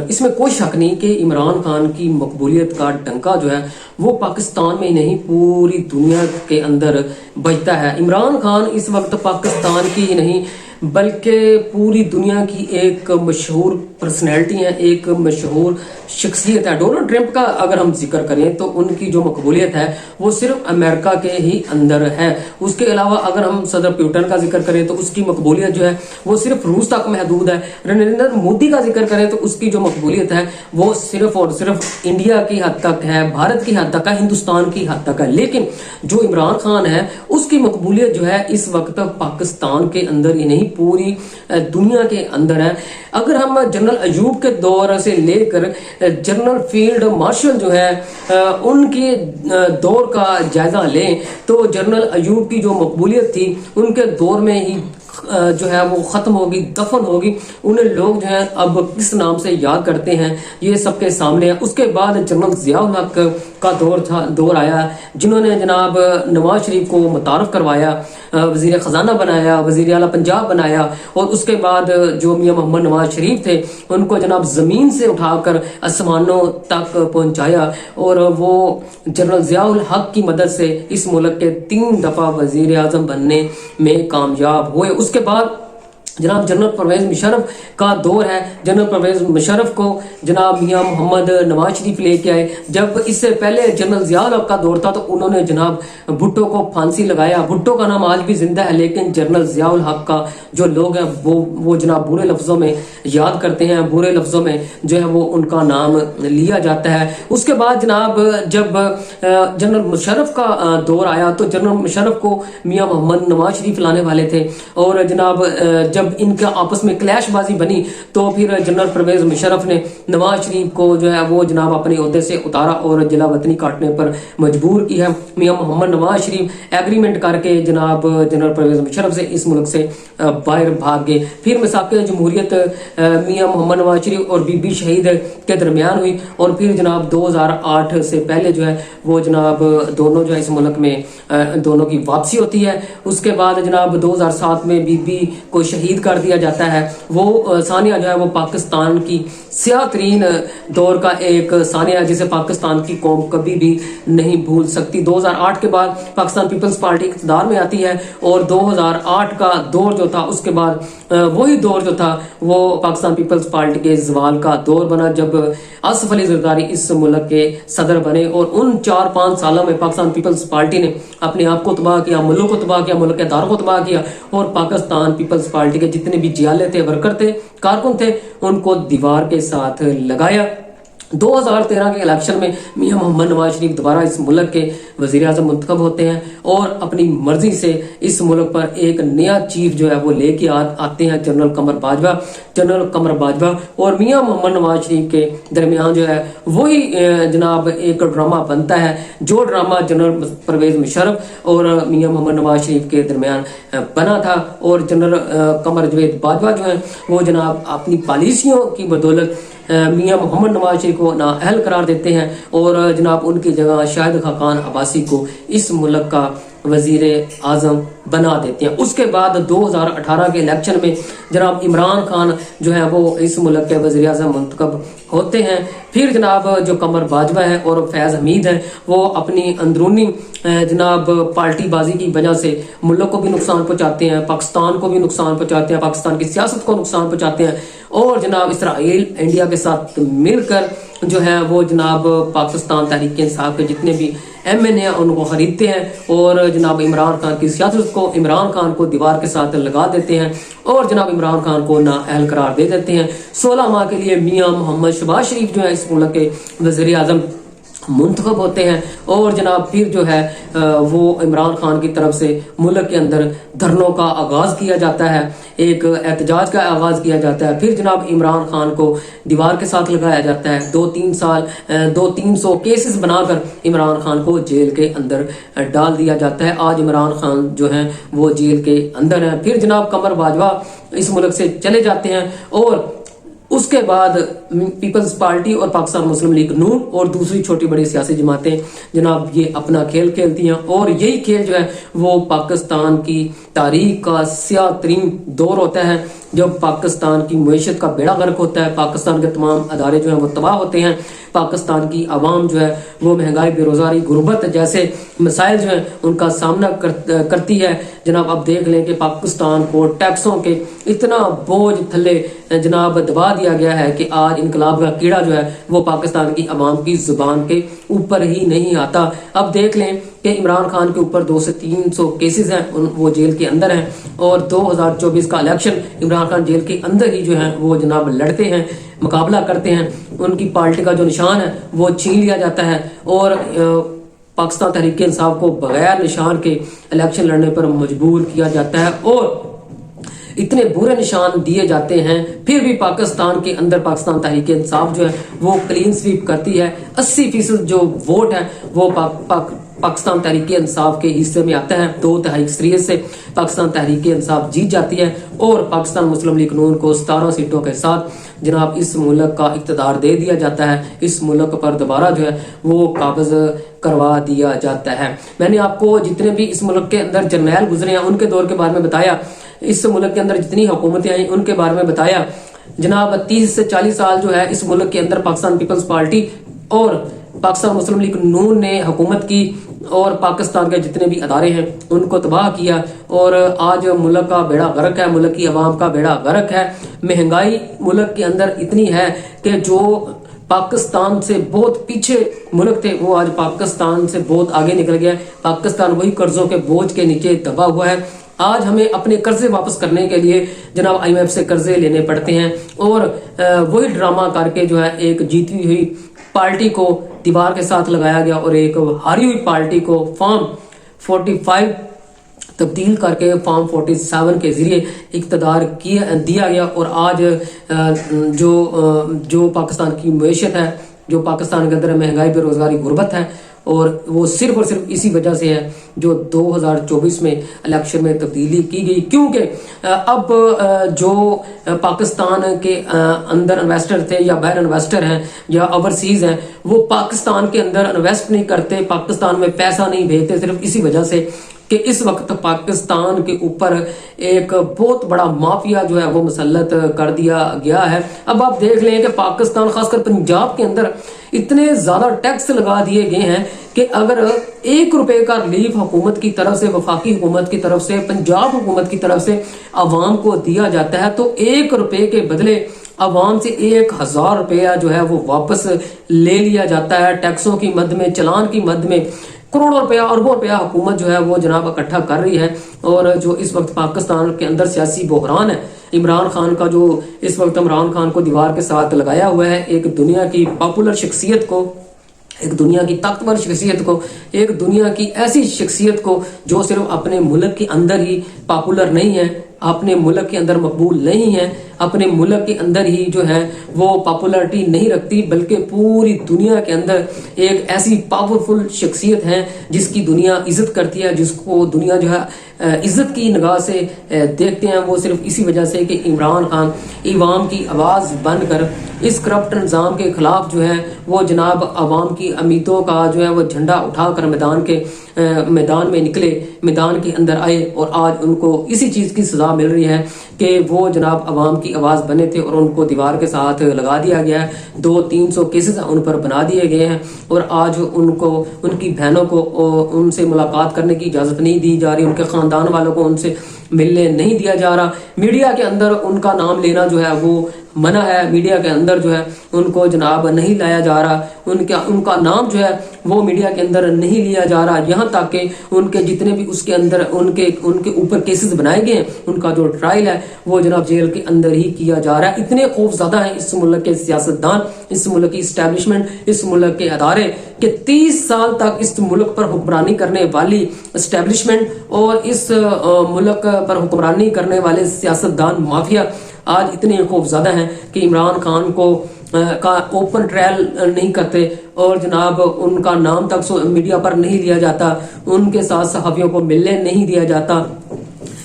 اس میں کوئی شک نہیں کہ عمران خان کی مقبولیت کا ڈنکا جو ہے وہ پاکستان میں نہیں پوری دنیا کے اندر بجتا ہے۔ عمران خان اس وقت پاکستان کی ہی نہیں بلکہ پوری دنیا کی ایک مشہور پرسنالٹی ہے، ایک مشہور شخصیت ہے۔ ڈونلڈ ٹرمپ کا اگر ہم ذکر کریں تو ان کی جو مقبولیت ہے وہ صرف امریکہ کے ہی اندر ہے۔ اس کے علاوہ اگر ہم صدر پیوٹن کا ذکر کریں تو اس کی مقبولیت جو ہے وہ صرف روس تک محدود ہے۔ نریندر مودی کا ذکر کریں تو اس کی جو مقبولیت ہے وہ صرف اور صرف انڈیا کی حد تک ہے، بھارت کی حد تک ہے، ہندوستان کی حد تک ہے۔ لیکن جو عمران خان ہے اس کی مقبولیت جو ہے اس وقت پاکستان کے اندر ہی نہیں پوری دنیا کے اندر ہے۔ اگر ہم جنرل ایوب کے دور سے لے کر جنرل فیلڈ مارشل جو ہے ان کے دور کا جائزہ لیں تو جنرل ایوب کی جو مقبولیت تھی ان کے دور میں ہی جو ہے وہ ختم ہوگی، دفن ہوگی۔ انہیں لوگ جو ہے اب کس نام سے یاد کرتے ہیں یہ سب کے سامنے ہے۔ اس کے بعد جنرل ضیاء الحق کا دور آیا جنہوں نے جناب نواز شریف کو متعارف کروایا، وزیر خزانہ بنایا، وزیر اعلیٰ پنجاب بنایا، اور اس کے بعد جو میاں محمد نواز شریف تھے ان کو جناب زمین سے اٹھا کر آسمانوں تک پہنچایا، اور وہ جنرل ضیاء الحق کی مدد سے اس ملک کے 3 دفعہ وزیر اعظم بننے میں کامیاب ہوئے۔ اس کے بعد جناب جنرل پرویز مشرف کا دور ہے۔ جنرل پرویز مشرف کو جناب میاں محمد نواز شریف لے کے آئے۔ جب اس سے پہلے جنرل ضیاء الحق کا دور تھا تو انہوں نے جناب بھٹو کو پھانسی لگایا۔ بھٹو کا نام آج بھی زندہ ہے لیکن جنرل ضیاء الحق کا جو لوگ ہیں وہ جناب برے لفظوں میں یاد کرتے ہیں، برے لفظوں میں جو ہے وہ ان کا نام لیا جاتا ہے۔ اس کے بعد جناب جب جنرل مشرف کا دور آیا تو جنرل مشرف کو میاں محمد نواز شریف لانے والے تھے، اور جناب جب ان کا آپس میں کلیش بازی بنی تو پھر جنرل پرویز مشرف نے نواز شریف کو جو ہے وہ جناب اپنے عہدے سے اتارا اور جلا وطنی کاٹنے پر مجبور کی ہے۔ میاں محمد نواز شریف ایگریمنٹ کر کے جناب جنرل پرویز مشرف سے اس ملک سے باہر بھاگ گئے۔ پھر مساق جمہوریت میاں محمد نواز شریف اور بی بی شہید کے درمیان ہوئی، اور پھر جناب 2008 سے پہلے جو ہے وہ جناب دونوں جو ہے اس ملک میں دونوں کی واپسی ہوتی ہے۔ اس کے بعد جناب 2007 میں بی بی کو شہید کر دیا جاتا ہے۔ وہ ثانیہ جو ہے وہ پاکستان کی سیاہ ترین دور کا ایک ثانیہ جسے پاکستان کی قوم کبھی بھی نہیں بھول سکتی۔ 2008 کے بعد پاکستان پیپلز پارٹی اقتدار میں آتی ہے، اور 2008 کا دور جو تھا اس کے بعد وہی دور جو تھا وہ پاکستان پیپلز پارٹی کے زوال کا دور بنا جب آصف علی زرداری اس ملک کے صدر بنے، اور ان 4-5 سالوں میں پاکستان پیپلز پارٹی نے اپنے آپ کو تباہ کیا، ملک کو تباہ کیا، ملک کے اداروں کو تباہ کیا، اور پاکستان پیپلز پارٹی کے جتنے بھی جیالے تھے، ورکر تھے، کارکن تھے، ان کو دیوار کے ساتھ لگایا۔ 2013 کے الیکشن میں میاں محمد نواز شریف دوبارہ اس ملک کے وزیر اعظم منتخب ہوتے ہیں، اور اپنی مرضی سے اس ملک پر ایک نیا چیف جو ہے وہ لے کے آتے ہیں، جنرل قمر باجوہ، اور میاں محمد نواز شریف کے درمیان جو ہے وہی جناب ایک ڈرامہ بنتا ہے جو ڈرامہ جنرل پرویز مشرف اور میاں محمد نواز شریف کے درمیان بنا تھا، اور جنرل قمر باجوہ جو ہے وہ جناب اپنی پالیسیوں کی بدولت میاں محمد نواز شریف کو نااہل قرار دیتے ہیں، اور جناب ان کی جگہ شاہد خاقان عباسی کو اس ملک کا وزیر اعظم بنا دیتے ہیں۔ اس کے بعد 2018 کے الیکشن میں جناب عمران خان جو ہے وہ اس ملک کے وزیر اعظم منتخب ہوتے ہیں۔ پھر جناب جو قمر باجوہ ہے اور فیض حمید ہے وہ اپنی اندرونی جناب پارٹی بازی کی وجہ سے ملک کو بھی نقصان پہنچاتے ہیں، پاکستان کو بھی نقصان پہنچاتے ہیں، پاکستان کی سیاست کو نقصان پہنچاتے ہیں، اور جناب اسرائیل انڈیا کے ساتھ مل کر جو ہے وہ جناب پاکستان تحریک انصاف کے جتنے بھی MN ہیں ان کو خریدتے ہیں، اور جناب عمران خان کی سیاست کو، عمران خان کو دیوار کے ساتھ لگا دیتے ہیں، اور جناب عمران خان کو نااہل قرار دے دیتے ہیں۔ 16 ماہ کے لیے میاں محمد شہباز شریف جو ہے اس ملک کے وزیر اعظم منتخب ہوتے ہیں، اور جناب پھر جو ہے وہ عمران خان کی طرف سے ملک کے اندر دھرنوں کا آغاز کیا جاتا ہے، ایک احتجاج کا آغاز کیا جاتا ہے۔ پھر جناب عمران خان کو دیوار کے ساتھ لگایا جاتا ہے، 200-300 کیسز بنا کر عمران خان کو جیل کے اندر ڈال دیا جاتا ہے۔ آج عمران خان جو ہیں وہ جیل کے اندر ہیں۔ پھر جناب قمر باجوہ اس ملک سے چلے جاتے ہیں، اور उसके बाद पीपल्स पार्टी और पाकिस्तान मुस्लिम लीग नून और दूसरी छोटी बड़ी सियासी जमातें जनाब ये अपना खेल खेलती हैं, और यही खेल जो है वो पाकिस्तान की तारीख का स्याह तरीन दौर होता है, जब पाकिस्तान की मईशत का बेड़ा गर्क होता है, पाकिस्तान के तमाम अदारे जो हैं वो तबाह होते हैं, पाकिस्तान की आवाम जो है वो महंगाई, बेरोजगारी, गुर्बत जैसे मसाइल जो हैं उनका सामना करती है। जनाब अब देख लें कि पाकिस्तान को टैक्सों के इतना बोझ थल्ले जनाब दबा दिया गया है कि आज इनकलाब का कीड़ा जो है वो पाकिस्तान की आवाम की जुबान के ऊपर ही नहीं आता। अब देख लें कि इमरान खान के ऊपर 200 से 300 केसेस हैं, वो जेल के अंदर हैं, और 2024 का इलेक्शन इमरान खान जेल के अंदर ही जो है वो जनाब लड़ते हैं, मुकाबला करते हैं, उनकी पार्टी का जो निशान है वो छीन लिया जाता है, और पाकिस्तान तहरीक इंसाफ को बगैर निशान के इलेक्शन लड़ने पर मजबूर किया जाता है, और इतने बुरे निशान दिए जाते हैं, फिर भी पाकिस्तान के अंदर पाकिस्तान तहरीक इंसाफ जो है वो क्लीन स्वीप करती है। 80% जो वोट है वो पाकिस्तान तहरीक इंसाफ के हिस्से में आता है, 2/3 से पाकिस्तान तहरीक इंसाफ जीत जाती है, और पाकिस्तान मुस्लिम लीग नून को 17 सीटों के साथ जनाब इस मुल्क का इक़्तिदार दे दिया जाता है, इस मुल्क पर दोबारा जो है वो काबज करवा दिया जाता है। मैंने आपको जितने भी इस मुल्क के अंदर जर्नैल गुजरे हैं उनके दौर के बारे में बताया, इस मुल्क के अंदर जितनी हुकूमतें आई उनके बारे में बताया। जनाब 30 से 40 साल जो है इस मुल्क के अंदर पाकिस्तान पीपल्स पार्टी और पाकिस्तान मुस्लिम लीग नून ने हुकूमत की, और पाकिस्तान के जितने भी अदारे हैं उनको तबाह किया, और आज मुल्क का बेड़ा गर्क है, मुल्क की आवाम का बेड़ा गर्क है। महंगाई मुल्क के अंदर इतनी है कि जो पाकिस्तान से बहुत पीछे मुल्क थे वो आज पाकिस्तान से बहुत आगे निकल गया है। पाकिस्तान वही कर्जों के बोझ के नीचे दबा हुआ है। आज हमें अपने कर्जे वापस करने के लिए जनाब IMF से कर्जे लेने पड़ते हैं, और वही ड्रामा करके जो है एक जीती हुई पार्टी को दीवार के साथ लगाया गया, और एक हारी हुई पार्टी को फॉर्म 45 तब्दील करके फॉर्म 47 के जरिए इक़्तिदार दिया गया। और आज जो पाकिस्तान की मईशत है, जो पाकिस्तान के अंदर महंगाई, बेरोजगारी, गुर्बत है, और वो सिर्फ और सिर्फ इसी वजह से है जो 2024 में इलेक्शन में तब्दीली की गई, क्योंकि अब जो पाकिस्तान के अंदर इन्वेस्टर थे या बाहर इन्वेस्टर हैं या ओवरसीज हैं, वो पाकिस्तान के अंदर इन्वेस्ट नहीं करते, पाकिस्तान में पैसा नहीं भेजते, सिर्फ इसी वजह से कि इस वक्त पाकिस्तान के ऊपर एक बहुत बड़ा माफिया जो है वो मुसल्लत कर दिया गया है। अब आप देख लें कि पाकिस्तान, खासकर पंजाब के अंदर इतने ज्यादा टैक्स लगा दिए गए हैं कि अगर 1 रुपए का रिलीफ हुकूमत की तरफ से, वफाकी हुकूमत की तरफ से, पंजाब हुकूमत की तरफ से आवाम को दिया जाता है, तो 1 रुपए के बदले आवाम से 1000 रुपया जो है वो वापस ले लिया जाता है। टैक्सों की मद में, चलान की मद में करोड़ों रुपया, अरबों रुपया हुकूमत जो है वो जनाब इकट्ठा कर रही है। और जो इस वक्त पाकिस्तान के अंदर सियासी बहरान है, इमरान खान का जो इस वक्त इमरान खान को दीवार के साथ लगाया हुआ है, एक दुनिया की पॉपुलर शख्सियत को, एक दुनिया की ताकतवर शख्सियत को, एक दुनिया की ऐसी शख्सियत को जो सिर्फ अपने मुल्क के अंदर ही पॉपुलर नहीं है, अपने मुल्क के अंदर मकबूल नहीं है, अपने मुल्क के अंदर ही जो है वो पॉपुलरिटी नहीं रखती, बल्कि पूरी दुनिया के अंदर एक ऐसी पावरफुल शख्सियत है जिसकी दुनिया इज्जत करती है, जिसको दुनिया जो है इज्जत की निगाह से देखते हैं। वो सिर्फ इसी वजह से कि इमरान खान इवाम की आवाज़ बनकर इस करप्ट निज़ाम के खिलाफ जो है वो जनाब आवाम की उम्मीदों का जो है वो झंडा उठाकर मैदान में निकले, मैदान के अंदर आए, और आज उनको इसी चीज़ की सजा मिल रही है कि वो जनाब आवाम की आवाज़ बने थे और उनको दीवार के साथ लगा दिया गया है। 200-300 केसेस उन पर बना दिए गए हैं, और आज उनको, उनकी बहनों को उनसे मुलाकात करने की इजाज़त नहीं दी जा रही, उनके ख़ानदान वालों को उनसे मिलने नहीं दिया जा रहा। मीडिया के अंदर उनका नाम लेना जो है वो मना है, मीडिया के अंदर जो है उनको जनाब नहीं लाया जा रहा, उनका नाम जो है वो मीडिया के अंदर नहीं लिया जा रहा। यहाँ तक कि उनके जितने भी उसके अंदर उनके ऊपर केसेस बनाए गए हैं, उनका जो ट्रायल है वो जनाब जेल के अंदर ही किया जा रहा है। इतने खौफज़दा हैं इस मुल्क के सियासतदान, इस मुल्क की इस्टेब्लिशमेंट, इस मुल्क के अदारे कि 30 साल तक इस मुल्क पर हुक्मरानी करने वाली इस्टेब्लिशमेंट और इस मुल्क पर हुक्मरानी करने वाले सियासतदान माफिया आज इतने खौफज़दा हैं कि इमरान खान को का ओपन ट्रायल नहीं करते, और जनाब उनका नाम तक मीडिया पर नहीं लिया जाता, उनके साथ सहाफ़ियों को मिलने नहीं दिया जाता।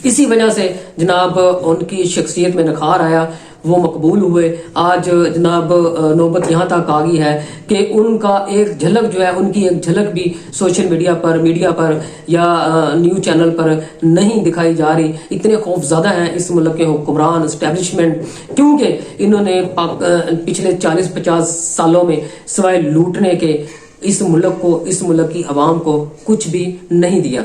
इसी वजह से जनाब उनकी शख्सियत में निखार आया, وہ مقبول ہوئے. آج جناب نوبت یہاں تک آ گئی ہے کہ ان کا ایک جھلک جو ہے، ان کی ایک جھلک بھی سوشل میڈیا پر یا نیوز چینل پر نہیں دکھائی جا رہی. اتنے خوف زدہ ہیں اس ملک کے حکمران اسٹیبلشمنٹ، کیونکہ انہوں نے پچھلے 40-50 سالوں میں سوائے لوٹنے کے اس ملک کی عوام کو کچھ بھی نہیں دیا.